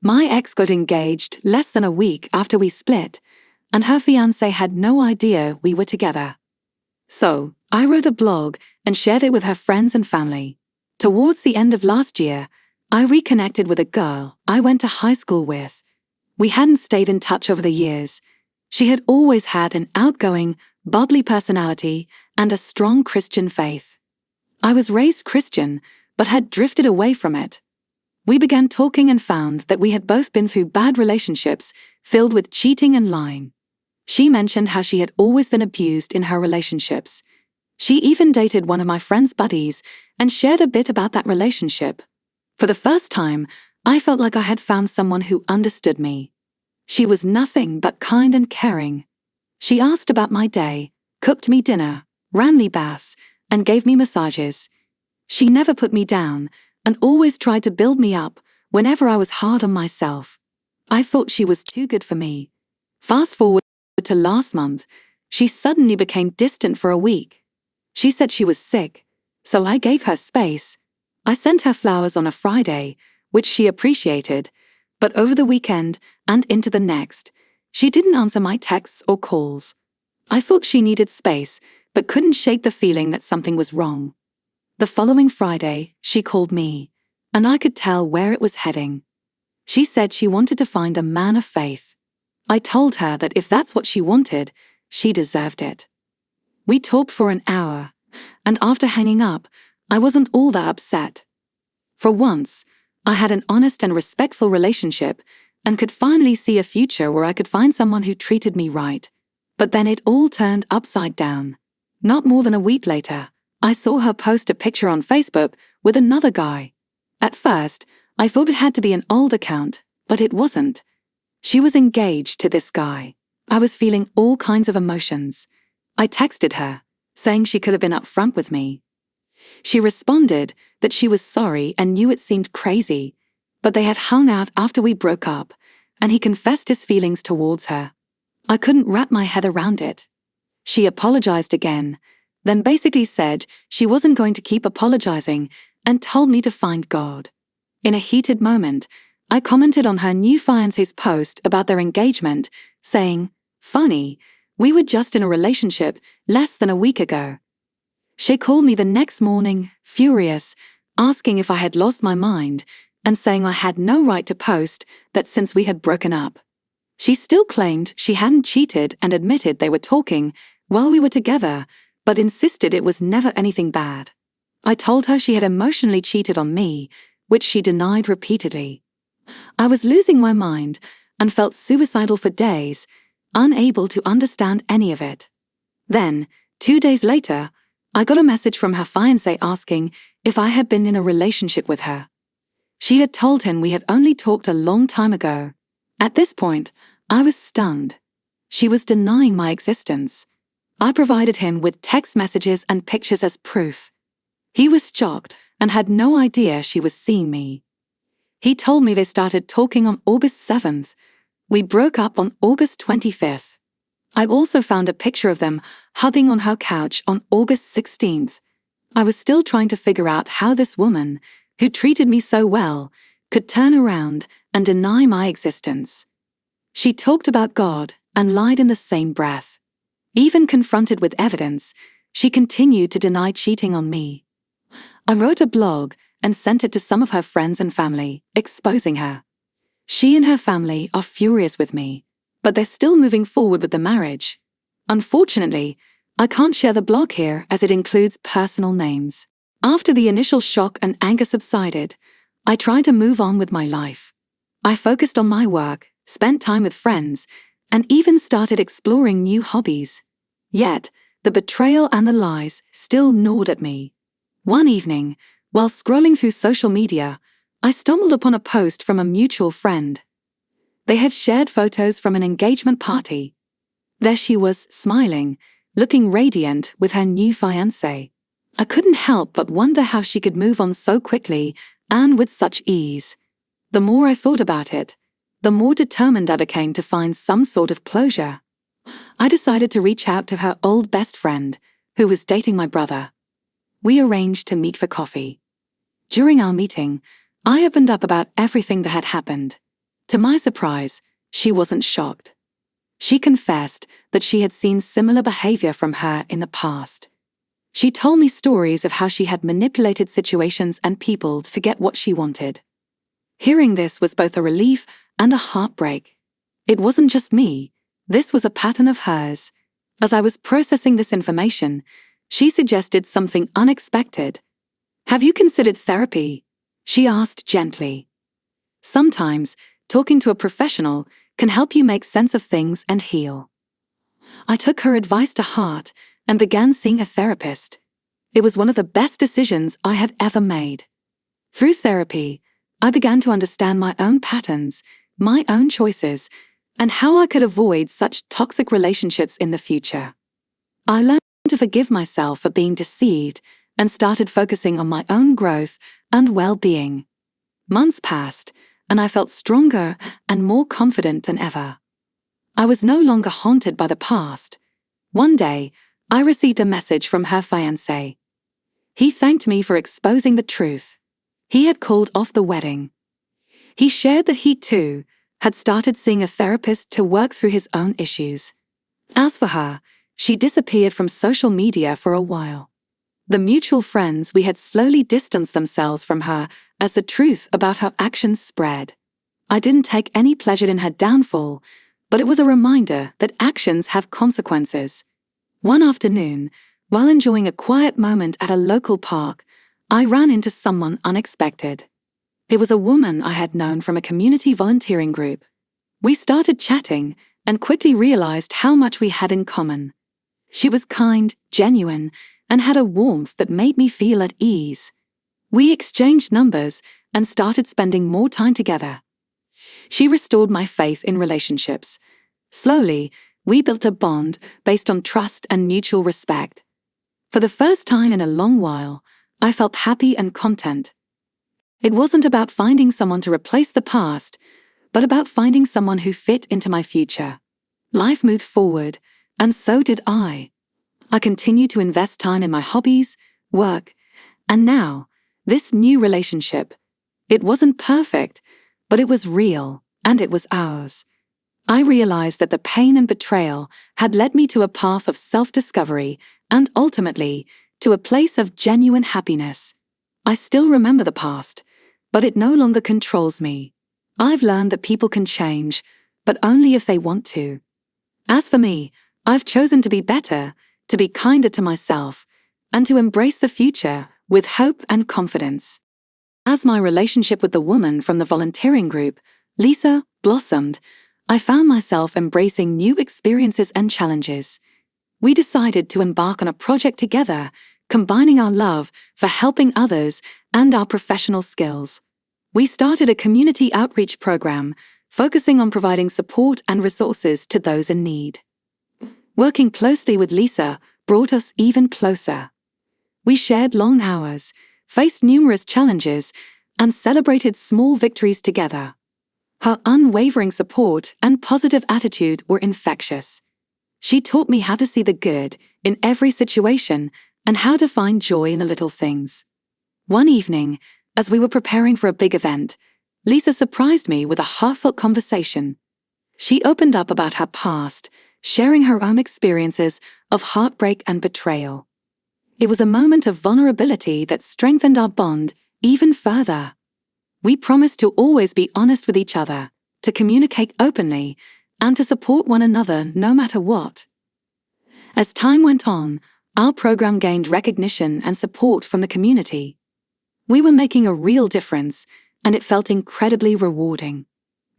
My ex got engaged less than a week after we split, and her fiance had no idea we were together. So, I wrote a blog and shared it with her friends and family. Towards the end of last year, I reconnected with a girl I went to high school with. We hadn't stayed in touch over the years. She had always had an outgoing, bubbly personality and a strong Christian faith. I was raised Christian, but had drifted away from it. We began talking and found that we had both been through bad relationships filled with cheating and lying. She mentioned how she had always been abused in her relationships. She even dated one of my friend's buddies and shared a bit about that relationship. For the first time, I felt like I had found someone who understood me. She was nothing but kind and caring. She asked about my day, cooked me dinner, ran me baths, and gave me massages. She never put me down and always tried to build me up whenever I was hard on myself. I thought she was too good for me. Fast forward to last month, she suddenly became distant for a week. She said she was sick, so I gave her space. I sent her flowers on a Friday, which she appreciated, but over the weekend and into the next, she didn't answer my texts or calls. I thought she needed space, but couldn't shake the feeling that something was wrong. The following Friday, she called me, and I could tell where it was heading. She said she wanted to find a man of faith. I told her that if that's what she wanted, she deserved it. We talked for an hour, and after hanging up, I wasn't all that upset. For once, I had an honest and respectful relationship and could finally see a future where I could find someone who treated me right. But then it all turned upside down. Not more than a week later, I saw her post a picture on Facebook with another guy. At first, I thought it had to be an old account, but it wasn't. She was engaged to this guy. I was feeling all kinds of emotions. I texted her, saying she could have been upfront with me. She responded that she was sorry and knew it seemed crazy, but they had hung out after we broke up, and he confessed his feelings towards her. I couldn't wrap my head around it. She apologized again, then basically said she wasn't going to keep apologizing and told me to find God. In a heated moment, I commented on her new fiance's post about their engagement, saying, "Funny, we were just in a relationship less than a week ago." She called me the next morning, furious, asking if I had lost my mind and saying I had no right to post that since we had broken up. She still claimed she hadn't cheated and admitted they were talking while we were together, but insisted it was never anything bad. I told her she had emotionally cheated on me, which she denied repeatedly. I was losing my mind and felt suicidal for days, unable to understand any of it. Then, 2 days later, I got a message from her fiancé asking if I had been in a relationship with her. She had told him we had only talked a long time ago. At this point, I was stunned. She was denying my existence. I provided him with text messages and pictures as proof. He was shocked and had no idea she was seeing me. He told me they started talking on August 7th. We broke up on August 25th. I also found a picture of them hugging on her couch on August 16th. I was still trying to figure out how this woman, who treated me so well, could turn around and deny my existence. She talked about God and lied in the same breath. Even confronted with evidence, she continued to deny cheating on me. I wrote a blog and sent it to some of her friends and family, exposing her. She and her family are furious with me, but they're still moving forward with the marriage. Unfortunately, I can't share the blog here as it includes personal names. After the initial shock and anger subsided, I tried to move on with my life. I focused on my work, spent time with friends, and even started exploring new hobbies. Yet, the betrayal and the lies still gnawed at me. One evening, while scrolling through social media, I stumbled upon a post from a mutual friend. They had shared photos from an engagement party. There she was, smiling, looking radiant with her new fiancé. I couldn't help but wonder how she could move on so quickly and with such ease. The more I thought about it, the more determined I became to find some sort of closure. I decided to reach out to her old best friend, who was dating my brother. We arranged to meet for coffee. During our meeting, I opened up about everything that had happened. To my surprise, she wasn't shocked. She confessed that she had seen similar behavior from her in the past. She told me stories of how she had manipulated situations and people to forget what she wanted. Hearing this was both a relief and a heartbreak. It wasn't just me. This was a pattern of hers. As I was processing this information, she suggested something unexpected. "Have you considered therapy?" she asked gently. "Sometimes, talking to a professional can help you make sense of things and heal." I took her advice to heart and began seeing a therapist. It was one of the best decisions I had ever made. Through therapy, I began to understand my own patterns, my own choices, and how I could avoid such toxic relationships in the future. I learned to forgive myself for being deceived and started focusing on my own growth and well-being. Months passed, and I felt stronger and more confident than ever. I was no longer haunted by the past. One day, I received a message from her fiance. He thanked me for exposing the truth. He had called off the wedding. He shared that he, too, had started seeing a therapist to work through his own issues. As for her, she disappeared from social media for a while. The mutual friends we had slowly distanced themselves from her as the truth about her actions spread. I didn't take any pleasure in her downfall, but it was a reminder that actions have consequences. One afternoon, while enjoying a quiet moment at a local park, I ran into someone unexpected. It was a woman I had known from a community volunteering group. We started chatting and quickly realized how much we had in common. She was kind, genuine, and had a warmth that made me feel at ease. We exchanged numbers and started spending more time together. She restored my faith in relationships. Slowly, we built a bond based on trust and mutual respect. For the first time in a long while, I felt happy and content. It wasn't about finding someone to replace the past, but about finding someone who fit into my future. Life moved forward, and so did I. I continued to invest time in my hobbies, work, and now, this new relationship. It wasn't perfect, but it was real, and it was ours. I realized that the pain and betrayal had led me to a path of self-discovery and ultimately to a place of genuine happiness. I still remember the past, but it no longer controls me. I've learned that people can change, but only if they want to. As for me, I've chosen to be better, to be kinder to myself, and to embrace the future with hope and confidence. As my relationship with the woman from the volunteering group, Lisa, blossomed, I found myself embracing new experiences and challenges. We decided to embark on a project together, combining our love for helping others and our professional skills. We started a community outreach program, focusing on providing support and resources to those in need. Working closely with Lisa brought us even closer. We shared long hours, faced numerous challenges, and celebrated small victories together. Her unwavering support and positive attitude were infectious. She taught me how to see the good in every situation and how to find joy in the little things. One evening, as we were preparing for a big event, Lisa surprised me with a heartfelt conversation. She opened up about her past, sharing her own experiences of heartbreak and betrayal. It was a moment of vulnerability that strengthened our bond even further. We promised to always be honest with each other, to communicate openly, and to support one another no matter what. As time went on, our program gained recognition and support from the community. We were making a real difference, and it felt incredibly rewarding.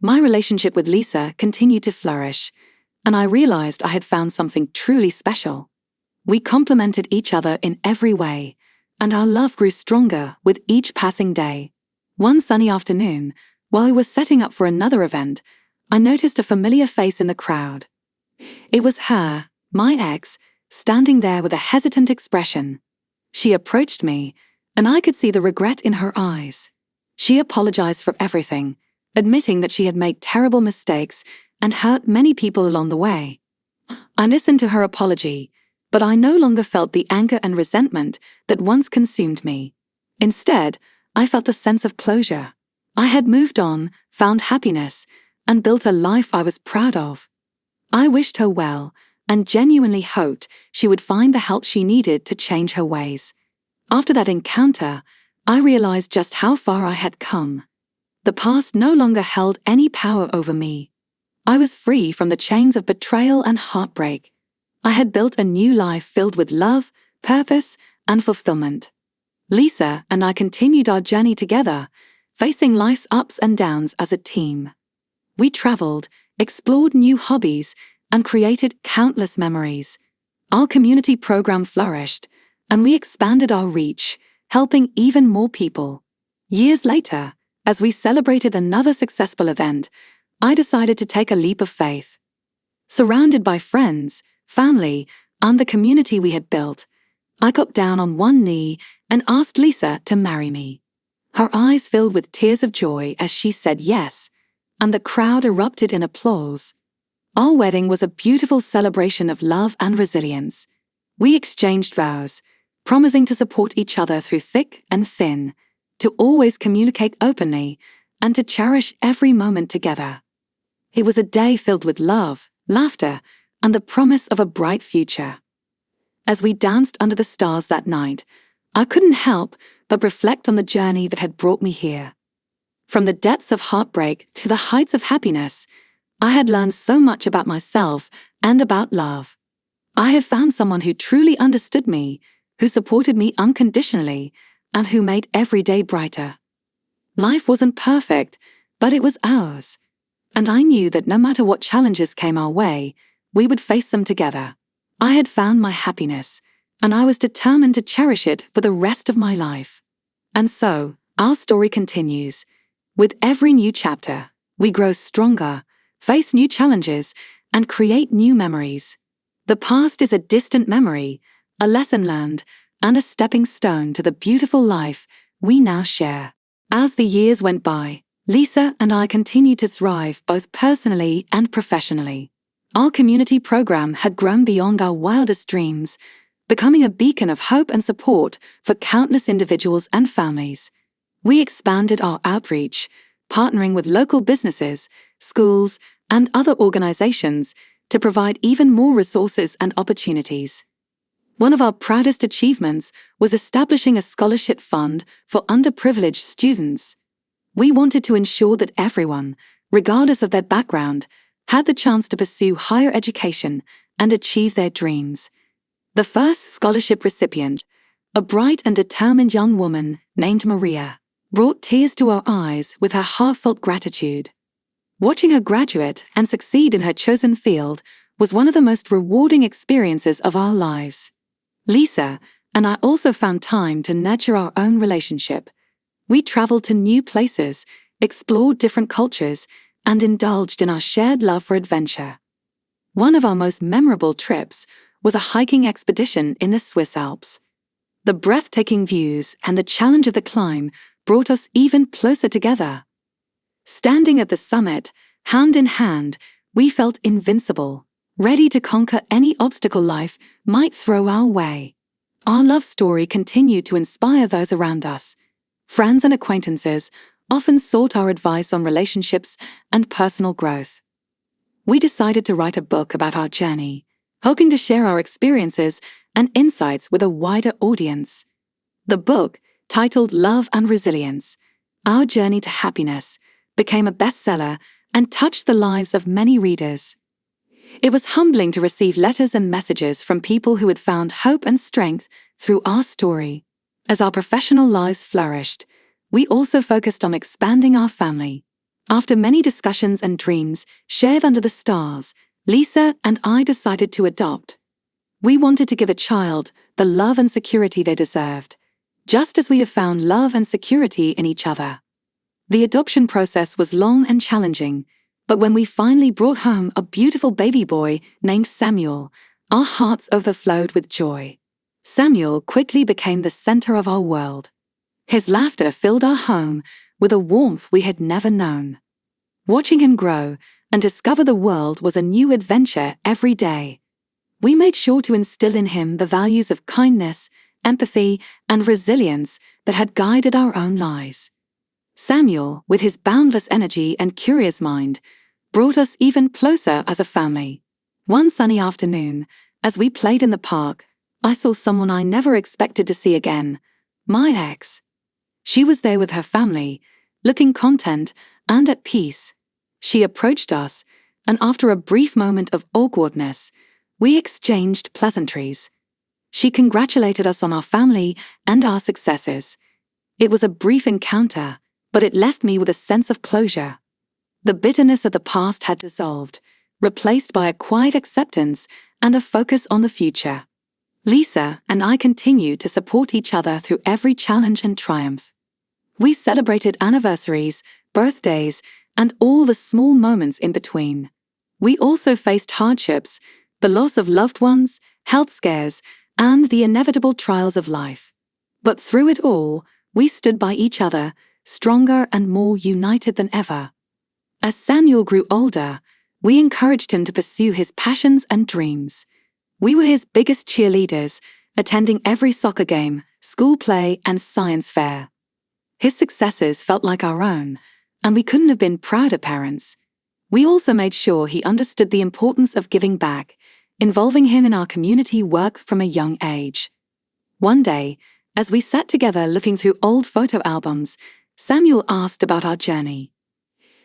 My relationship with Lisa continued to flourish, and I realized I had found something truly special. We complemented each other in every way, and our love grew stronger with each passing day. One sunny afternoon, while we were setting up for another event, I noticed a familiar face in the crowd. It was her, my ex, standing there with a hesitant expression. She approached me, and I could see the regret in her eyes. She apologized for everything, admitting that she had made terrible mistakes and hurt many people along the way. I listened to her apology, but I no longer felt the anger and resentment that once consumed me. Instead, I felt a sense of closure. I had moved on, found happiness, and built a life I was proud of. I wished her well and genuinely hoped she would find the help she needed to change her ways. After that encounter, I realized just how far I had come. The past no longer held any power over me. I was free from the chains of betrayal and heartbreak. I had built a new life filled with love, purpose, and fulfillment. Lisa and I continued our journey together, facing life's ups and downs as a team. We traveled, explored new hobbies, and created countless memories. Our community program flourished, and we expanded our reach, helping even more people. Years later, as we celebrated another successful event, I decided to take a leap of faith. Surrounded by friends, family, and the community we had built, I got down on one knee and asked Lisa to marry me. Her eyes filled with tears of joy as she said yes, and the crowd erupted in applause. Our wedding was a beautiful celebration of love and resilience. We exchanged vows, promising to support each other through thick and thin, to always communicate openly, and to cherish every moment together. It was a day filled with love, laughter, and the promise of a bright future. As we danced under the stars that night, I couldn't help but reflect on the journey that had brought me here. From the depths of heartbreak to the heights of happiness, I had learned so much about myself and about love. I had found someone who truly understood me, who supported me unconditionally, and who made every day brighter. Life wasn't perfect, but it was ours. And I knew that no matter what challenges came our way, we would face them together. I had found my happiness, and I was determined to cherish it for the rest of my life. And so, our story continues. With every new chapter, we grow stronger, face new challenges, and create new memories. The past is a distant memory, a lesson learned, and a stepping stone to the beautiful life we now share. As the years went by, Lisa and I continued to thrive both personally and professionally. Our community program had grown beyond our wildest dreams, becoming a beacon of hope and support for countless individuals and families. We expanded our outreach, partnering with local businesses, schools, and other organizations to provide even more resources and opportunities. One of our proudest achievements was establishing a scholarship fund for underprivileged students. We wanted to ensure that everyone, regardless of their background, had the chance to pursue higher education and achieve their dreams. The first scholarship recipient, a bright and determined young woman named Maria, brought tears to our eyes with her heartfelt gratitude. Watching her graduate and succeed in her chosen field was one of the most rewarding experiences of our lives. Lisa and I also found time to nurture our own relationship. We traveled to new places, explored different cultures, and indulged in our shared love for adventure. One of our most memorable trips was a hiking expedition in the Swiss Alps. The breathtaking views and the challenge of the climb brought us even closer together. Standing at the summit, hand in hand, we felt invincible, ready to conquer any obstacle life might throw our way. Our love story continued to inspire those around us. Friends and acquaintances often sought our advice on relationships and personal growth. We decided to write a book about our journey, hoping to share our experiences and insights with a wider audience. The book, titled Love and Resilience, Our Journey to Happiness, became a bestseller and touched the lives of many readers. It was humbling to receive letters and messages from people who had found hope and strength through our story. As our professional lives flourished, we also focused on expanding our family. After many discussions and dreams shared under the stars, Lisa and I decided to adopt. We wanted to give a child the love and security they deserved, just as we have found love and security in each other. The adoption process was long and challenging, but when we finally brought home a beautiful baby boy named Samuel, our hearts overflowed with joy. Samuel quickly became the center of our world. His laughter filled our home with a warmth we had never known. Watching him grow and discover the world was a new adventure every day. We made sure to instill in him the values of kindness, empathy, and resilience that had guided our own lives. Samuel, with his boundless energy and curious mind, brought us even closer as a family. One sunny afternoon, as we played in the park, I saw someone I never expected to see again: my ex. She was there with her family, looking content and at peace. She approached us, and after a brief moment of awkwardness, we exchanged pleasantries. She congratulated us on our family and our successes. It was a brief encounter, but it left me with a sense of closure. The bitterness of the past had dissolved, replaced by a quiet acceptance and a focus on the future. Lisa and I continued to support each other through every challenge and triumph. We celebrated anniversaries, birthdays, and all the small moments in between. We also faced hardships, the loss of loved ones, health scares, and the inevitable trials of life. But through it all, we stood by each other, stronger and more united than ever. As Samuel grew older, we encouraged him to pursue his passions and dreams. We were his biggest cheerleaders, attending every soccer game, school play, and science fair. His successes felt like our own, and we couldn't have been prouder parents. We also made sure he understood the importance of giving back, involving him in our community work from a young age. One day, as we sat together looking through old photo albums, Samuel asked about our journey.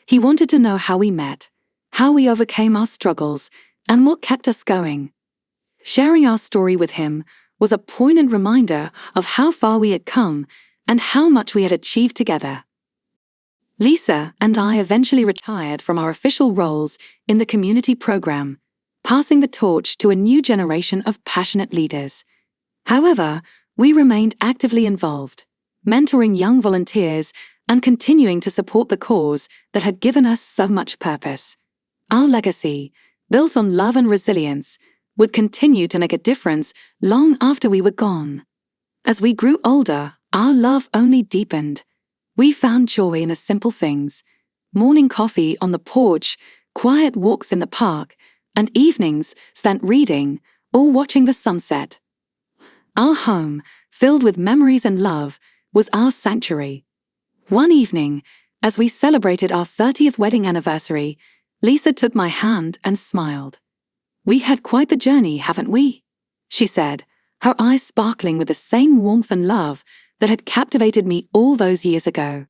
He wanted to know how we met, how we overcame our struggles, and what kept us going. Sharing our story with him was a poignant reminder of how far we had come and how much we had achieved together. Lisa and I eventually retired from our official roles in the community program, passing the torch to a new generation of passionate leaders. However, we remained actively involved, mentoring young volunteers and continuing to support the cause that had given us so much purpose. Our legacy, built on love and resilience, would continue to make a difference long after we were gone. As we grew older, our love only deepened. We found joy in the simple things: morning coffee on the porch, quiet walks in the park, and evenings spent reading or watching the sunset. Our home, filled with memories and love, was our sanctuary. One evening, as we celebrated our 30th wedding anniversary, Lisa took my hand and smiled. "We had quite the journey, haven't we?" she said, her eyes sparkling with the same warmth and love that had captivated me all those years ago.